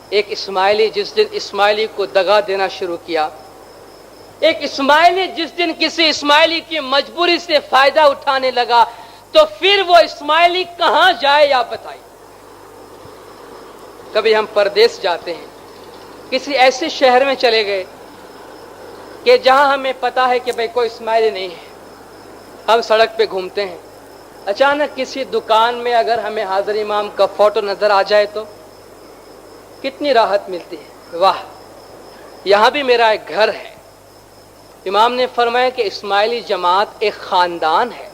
ایک اسماعیلی جس دن اسماعیلی کو دغا دینا شروع کیا، ایک اسماعیلی جس دن کسی اسماعیلی کی مجبوری سے فائدہ اٹھانے لگا، تو پھر وہ اسماعیلی کہاں جائے یا بتائیے۔ کبھی ہم پردیس جاتے ہیں، کسی ایسے شہر میں چلے گئے کہ جہاں ہمیں پتا ہے کہ بھئی کوئی اسماعیلی نہیں ہے، ہم سڑک پہ گھومتے ہیں، اچانک کسی دکان میں اگر ہمیں حاضر امام کا فوٹو نظر آ جائے تو کتنی راحت ملتی ہے، واہ یہاں بھی میرا ایک گھر ہے۔ امام نے فرمایا کہ اسماعیلی جماعت ایک خاندان ہے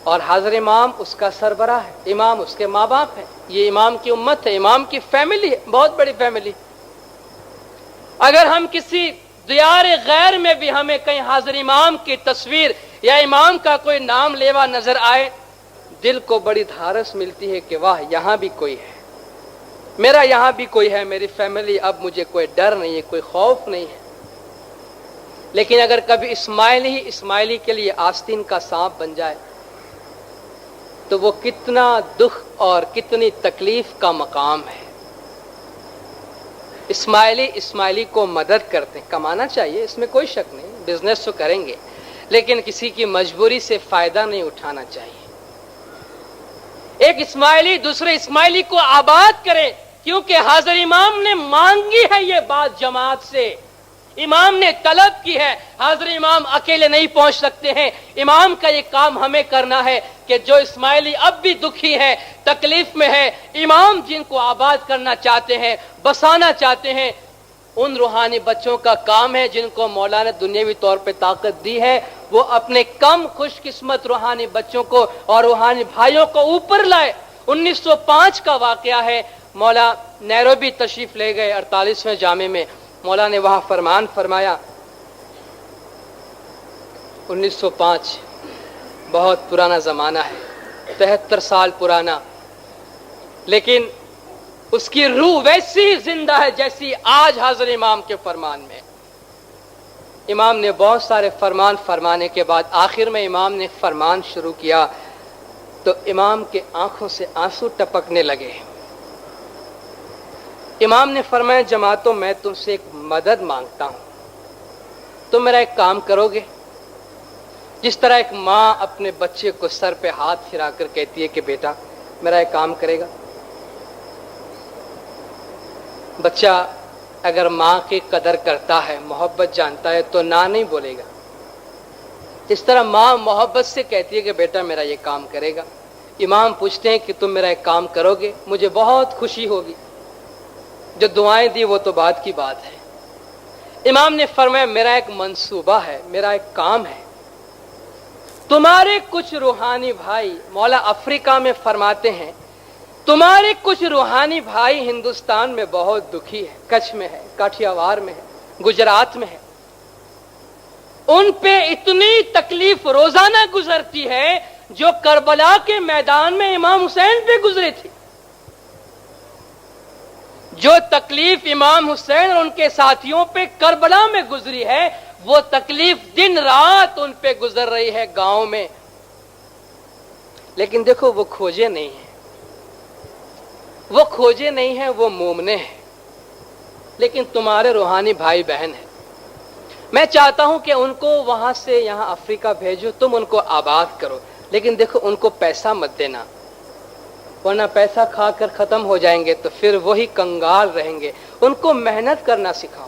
اور حاضر امام اس کا سربراہ ہے، امام اس کے ماں باپ ہیں، یہ امام کی امت ہے، امام کی فیملی ہے، بہت بڑی فیملی۔ اگر ہم کسی دیار غیر میں بھی ہمیں کہیں حاضر امام کی تصویر یا امام کا کوئی نام لیوا نظر آئے، دل کو بڑی دھارس ملتی ہے کہ واہ یہاں بھی کوئی ہے، میرا یہاں بھی کوئی ہے، میری فیملی، اب مجھے کوئی ڈر نہیں ہے، کوئی خوف نہیں ہے۔ لیکن اگر کبھی اسماعیلی ہی اسماعیلی کے لیے آستین کا سانپ بن جائے تو وہ کتنا دکھ اور کتنی تکلیف کا مقام ہے۔ اسماعیلی اسماعیلی کو مدد کرتے ہیں، کمانا چاہیے، اس میں کوئی شک نہیں، بزنس تو کریں گے، لیکن کسی کی مجبوری سے فائدہ نہیں اٹھانا چاہیے۔ ایک اسماعیلی دوسرے اسماعیلی کو آباد کرے، کیونکہ حاضر امام نے مانگی ہے یہ بات جماعت سے، امام نے طلب کی ہے، حاضر امام اکیلے نہیں پہنچ سکتے ہیں، امام کا یہ کام ہمیں کرنا ہے کہ جو اسماعیلی اب بھی دکھی ہے، تکلیف میں ہے، امام جن کو آباد کرنا چاہتے ہیں، بسانا چاہتے ہیں، ان روحانی بچوں کا کام ہے جن کو مولا نے دنیاوی طور پہ طاقت دی ہے، وہ اپنے کم خوش قسمت روحانی بچوں کو اور روحانی بھائیوں کو اوپر لائے۔ 1905 کا واقعہ ہے، مولا نیروبی تشریف لے گئے 48ویں جامع میں، مولا نے وہاں فرمان فرمایا، 1905 بہت پرانا زمانہ ہے، 73 سال پرانا، لیکن اس کی روح ویسی زندہ ہے جیسی آج حاضر امام کے فرمان میں۔ امام نے بہت سارے فرمان فرمانے کے بعد آخر میں امام نے فرمان شروع کیا تو امام کے آنکھوں سے آنسو ٹپکنے لگے۔ امام نے فرمایا، جماعتوں میں تم سے ایک مدد مانگتا ہوں، تم میرا ایک کام کرو گے؟ جس طرح ایک ماں اپنے بچے کو سر پہ ہاتھ پھرا کر کہتی ہے کہ بیٹا میرا ایک کام کرے گا۔ بچہ اگر ماں کی قدر کرتا ہے، محبت جانتا ہے تو نہ نہیں بولے گا، اس طرح ماں محبت سے کہتی ہے کہ بیٹا میرا یہ کام کرے گا۔ امام پوچھتے ہیں کہ تم میرا ایک کام کرو گے؟ مجھے بہت خوشی ہوگی۔ جو دعائیں دی وہ تو بعد کی بات ہے۔ امام نے فرمایا، میرا ایک منصوبہ ہے، میرا ایک کام ہے، تمہارے کچھ روحانی بھائی، مولا افریقہ میں فرماتے ہیں تمہارے کچھ روحانی بھائی ہندوستان میں بہت دکھی ہے، کچھ میں ہے، کاٹھیاوار میں ہے، گجرات میں ہے، ان پہ اتنی تکلیف روزانہ گزرتی ہے جو کربلا کے میدان میں امام حسین پہ گزری تھی۔ جو تکلیف امام حسین اور ان کے ساتھیوں پہ کربلا میں گزری ہے، وہ تکلیف دن رات ان پہ گزر رہی ہے گاؤں میں۔ لیکن دیکھو وہ کھوجے نہیں ہیں، وہ کھوجے نہیں ہیں، وہ مومنے ہیں، لیکن تمہارے روحانی بھائی بہن ہیں۔ میں چاہتا ہوں کہ ان کو وہاں سے یہاں افریقہ بھیجو، تم ان کو آباد کرو، لیکن دیکھو ان کو پیسہ مت دینا، ورنہ پیسہ کھا کر ختم ہو جائیں گے تو پھر وہی کنگال رہیں گے۔ ان کو محنت کرنا سکھاؤ،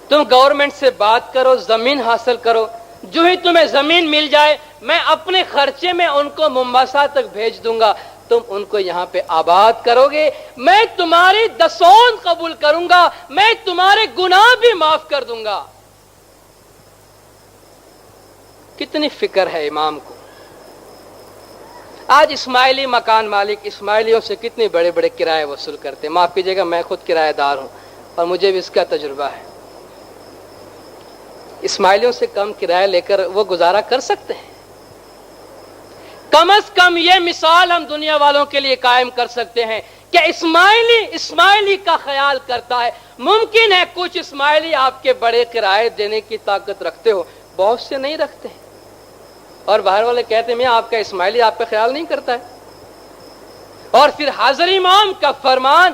تم گورنمنٹ سے بات کرو، زمین حاصل کرو، جو ہی تمہیں زمین مل جائے میں اپنے خرچے میں ان کو ممباسا تک بھیج دوں گا، تم ان کو یہاں پہ آباد کرو گے، میں تمہاری دسون قبول کروں گا، میں تمہارے گناہ بھی معاف کر دوں گا۔ کتنی فکر ہے امام کو۔ آج اسماعیلی مکان مالک اسماعیلیوں سے کتنے بڑے بڑے کرائے وصول کرتے ہیں، معاف کیجیے گا میں خود کرایہ دار ہوں اور مجھے بھی اس کا تجربہ ہے۔ اسماعیلیوں سے کم کرایہ لے کر وہ گزارا کر سکتے ہیں؟ کم از کم یہ مثال ہم دنیا والوں کے لیے قائم کر سکتے ہیں کہ اسماعیلی کا خیال کرتا ہے۔ ممکن ہے کچھ اسماعیلی آپ کے بڑے کرائے دینے کی طاقت رکھتے ہو، بہت سے نہیں رکھتے ہیں، اور باہر والے کہتے ہیں میں آپ کا اسماعیلی آپ کا خیال نہیں کرتا ہے۔ اور پھر حاضر امام کا فرمان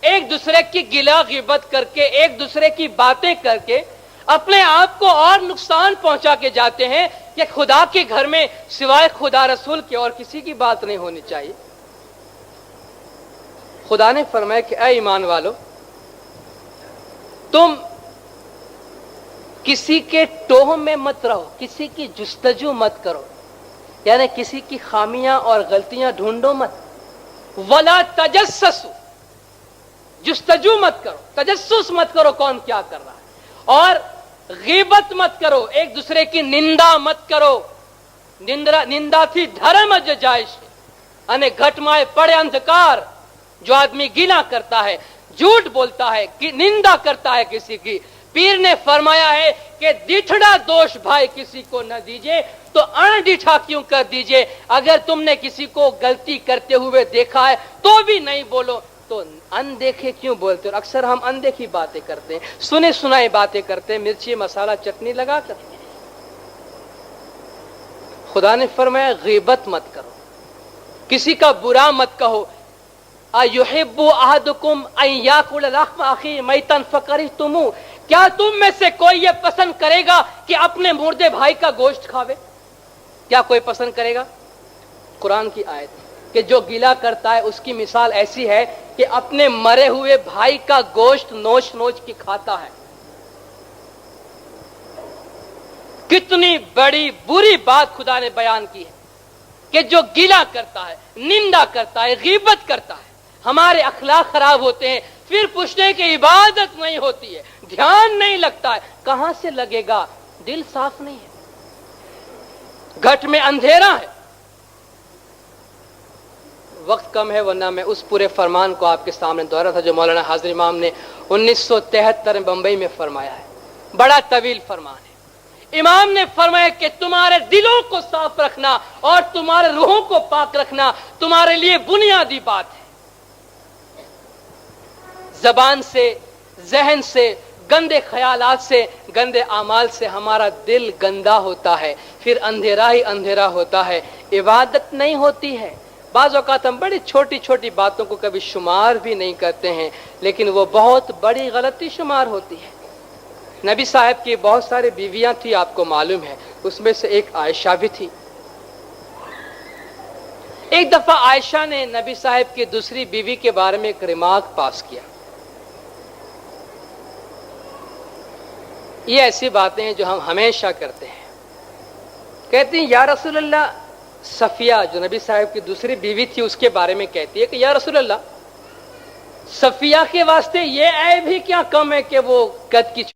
ایک دوسرے کی گلا غیبت کر کے، ایک دوسرے کی باتیں کر کے اپنے آپ کو اور نقصان پہنچا کے جاتے ہیں کہ خدا کے گھر میں سوائے خدا رسول کے اور کسی کی بات نہیں ہونی چاہیے۔ خدا نے فرمایا کہ اے ایمان والو، تم کسی کے ٹوہ میں مت رہو، کسی کی جستجو مت کرو، یعنی کسی کی خامیاں اور غلطیاں ڈھونڈو مت۔ ولا تجسسوا، جستجو مت کرو، تجسس مت کرو کون کیا کر رہا ہے، اور غیبت مت کرو، ایک دوسرے کی نندا مت کرو۔ نندا تھی دھرم جائش، یعنی گھٹمائے پڑے اندھکار، جو آدمی گلا کرتا ہے، جھوٹ بولتا ہے، نندا کرتا ہے کسی کی۔ پیر نے فرمایا ہے کہ ڈٹھڑا دوش بھائی کسی کو نہ دیجیے تو انڈٹھا کیوں کر دیجیے۔ اگر تم نے کسی کو غلطی کرتے ہوئے دیکھا ہے تو بھی نہیں بولو، تو اندیکھے کیوں بولتے ہو؟ اکثر ہم اندیکھی باتیں کرتے ہیں، سنے سنائی باتیں کرتے ہیں، مرچی مسالہ چٹنی لگا کر۔ خدا نے فرمایا غیبت مت کرو، کسی کا برا مت کہو۔ اَيُحِبُّ أَحَدُكُمْ أَن يَأْكُلَ لَحْمَ أَخِيهِ مَيْتًا فَكَرِهْتُمُوهُ، کیا تم میں سے کوئی یہ پسند کرے گا کہ اپنے مردے بھائی کا گوشت کھاوے؟ کیا کوئی پسند کرے گا؟ قرآن کی آیت کہ جو گلا کرتا ہے اس کی مثال ایسی ہے کہ اپنے مرے ہوئے بھائی کا گوشت نوچ نوچ کے کھاتا ہے۔ کتنی بڑی بری بات خدا نے بیان کی ہے کہ جو گلا کرتا ہے، نندا کرتا ہے، غیبت کرتا ہے، ہمارے اخلاق خراب ہوتے ہیں، پھر پوچھنے کی عبادت نہیں ہوتی ہے، دھیان نہیں لگتا ہے۔ کہاں سے لگے گا؟ دل صاف نہیں ہے، گھٹ میں اندھیرا ہے۔ وقت کم ہے ورنہ میں اس پورے فرمان کو آپ کے سامنے دوہرا تھا جو مولانا حاضر امام نے 1973 میں بمبئی میں فرمایا ہے۔ بڑا طویل فرمان ہے۔ امام نے فرمایا کہ تمہارے دلوں کو صاف رکھنا اور تمہارے روحوں کو پاک رکھنا تمہارے لیے بنیادی بات ہے۔ زبان سے، ذہن سے، گندے خیالات سے، گندے اعمال سے ہمارا دل گندا ہوتا ہے، پھر اندھیرا ہی اندھیرا ہوتا ہے، عبادت نہیں ہوتی ہے۔ بعض اوقات ہم بڑی چھوٹی چھوٹی باتوں کو کبھی شمار بھی نہیں کرتے ہیں، لیکن وہ بہت بڑی غلطی شمار ہوتی ہے۔ نبی صاحب کی بہت ساری بیویاں تھی، آپ کو معلوم ہے، اس میں سے ایک عائشہ بھی تھی۔ ایک دفعہ عائشہ نے نبی صاحب کی دوسری بیوی کے بارے میں ایک ریمارک پاس کیا۔ یہ ایسی باتیں ہیں جو ہم ہمیشہ کرتے ہیں۔ کہتی ہیں یا رسول اللہ، صفیہ جو نبی صاحب کی دوسری بیوی تھی اس کے بارے میں کہتی ہے کہ یا رسول اللہ، صفیہ کے واسطے یہ عیب ہی کیا کم ہے کہ وہ قد کی